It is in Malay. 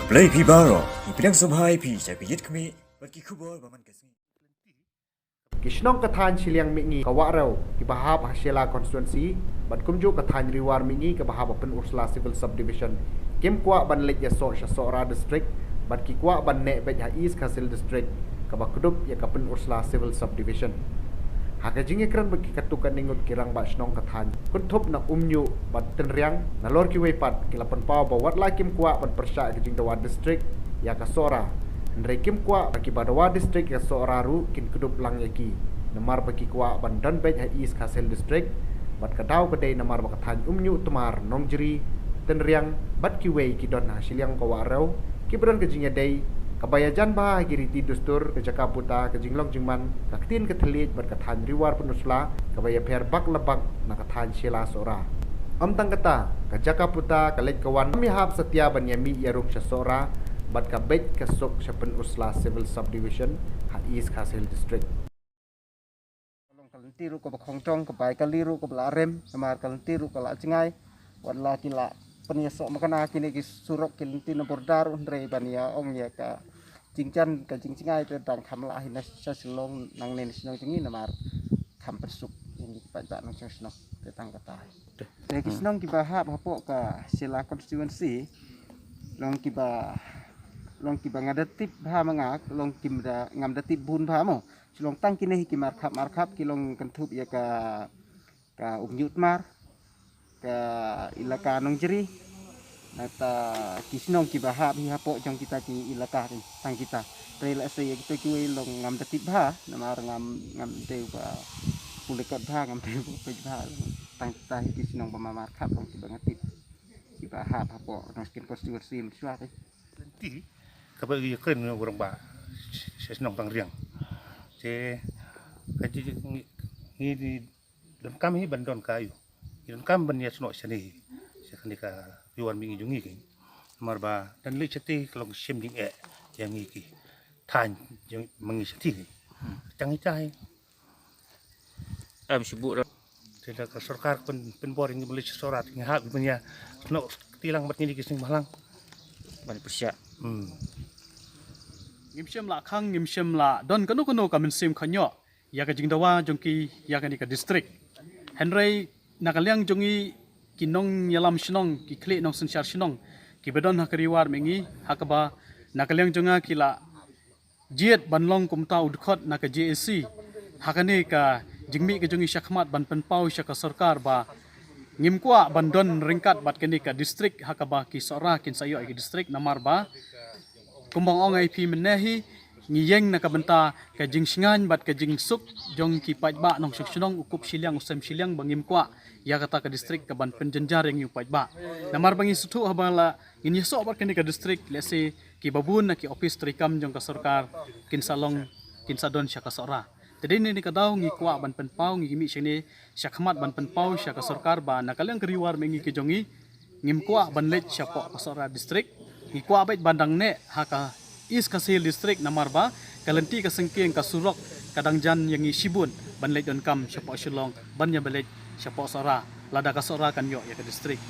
Play Pibaro, Ipinang Subhai Pi, Sapiyit Kami, Bakikubo, Baman Kasmi. Kishnong kathan siliang mingi kawarau ki bahab Hasela constituency bat kumju kathan riwar mingi ke bahab Open Ursula Civil Subdivision kim kwa ban lej ya Sora district bat ki kwa ban ne bej ha East Kasil district ke bakuduk ya Open Ursula Civil Subdivision haka jingi kran bagi katukan ningut kirang bat shnong kathan kuntup na umnyu bat tenriang na lor ki wepat ki lapan pau bawat la kim kwa ban persya ke jing dawa district ya ka Sora Ndrai kim kwa bagi Badawa district ya Soraru kin kudup lang yaki namar bagi kwa bandan bej ha East Kasil district bat kadau kedai namar bakathan umnyu tumar nongjeri tenriang bat kiwei ki don hasiliang kawarau ki beron ke jingya dei kabayajan bah giriti dustur ke Jakaputa ke jinglong jingman kaktin ke telit bat kathan riwar penusla kabaya per bak lebak na kathan Shela Sora tang kata ke Jakaputa ke lej kawan mihab setia banyami yaruk Sora bat kabet kesuk Open Ursula Civil Subdivision ha East Kasil district Kalantiru ko bakongtong kapai kaliru ko belarem namar kalantiru ko la cingai wala kila peniasok makana kini ki surok kilintina bordar undre bania ong ya ka jingcan ka jingcingai tentang kamla hina sasilong nang nen sinong cingi namar kam persuk ini pajak nang sinong tentang kata de kisnong ki bahap hapo ka Sela constituency long ki ngadatip bha mangak long kimda ngamdatip bun bha mo silong tang kini ki markap kilong kentup ya ka umyut mar ka ilaka nongjeri nata kisnong ki bahap hi hapo jong kita ki ilaka tang kita rela se ya kita ki long ngamdatip bha namar ngam teu ba pulekot bha ngam teu pej bha tang kita kisnong pamamarkap long ki bangatip ki bahap hapo noskin konstitusi msuat ti kapag ikan orang ba senang tang riang je kaji ni dan kami bandon kayu dan kami banya senok sini sekali ka yuan mingi jungi ki marba dan le chati kalau sim ding yang iki tan yang mengi sati cangi cai sibuk tidak ke sarkar pen boring beli sorat ngahak punya senok tilang bat ni kising malang banyak persia ngimshem la khang ngimshem la don kanu kamen sim khanyo ya ka jingdawa jongki ya ka ni ka district henry nakaliang jongi kinong yalam shinong ki kle nong sensyar shinong ki bedon hakriwar mengi hakaba nakaliang jonga kila jiet banlong kumta udkhot na ka JAC hakane ka jingmi ka jongi shakhmat ban penpau sya ka sarkar ba ngimkwa bandon ringkat bat kani ka district hakaba ki Sora kin sayo ki district namar ba kumbang ong IP menehi ngiyeng nakabenta ka jingsingan bat ka jingsuk jong ki pajba nong seksionong ukup siliang usem siliang bangim kwa ya kata ka district ka ban penjenjar yang yu pajba namar bangi sutu habala ini so bat kani ka district lese ki babun na ki office trikam jong ka sarkar kin salong kin sadon sya ka Sora tadi ni kadaw ngi kwa ban penpau ngi mi sini syakmat ban penpau sya ka sarkar ba nakaliang keriwar mengi ki jongi ngim kwa ban lej sya po ka Sora district ikwa bait bandang ne haka East Kasil district namar ba kalanti ka sengkeng ka surok kadang jan yang isibun ban lej don kam syapo shilong ban ya balej syapo Sora lada ka Sora kan yo ya ka district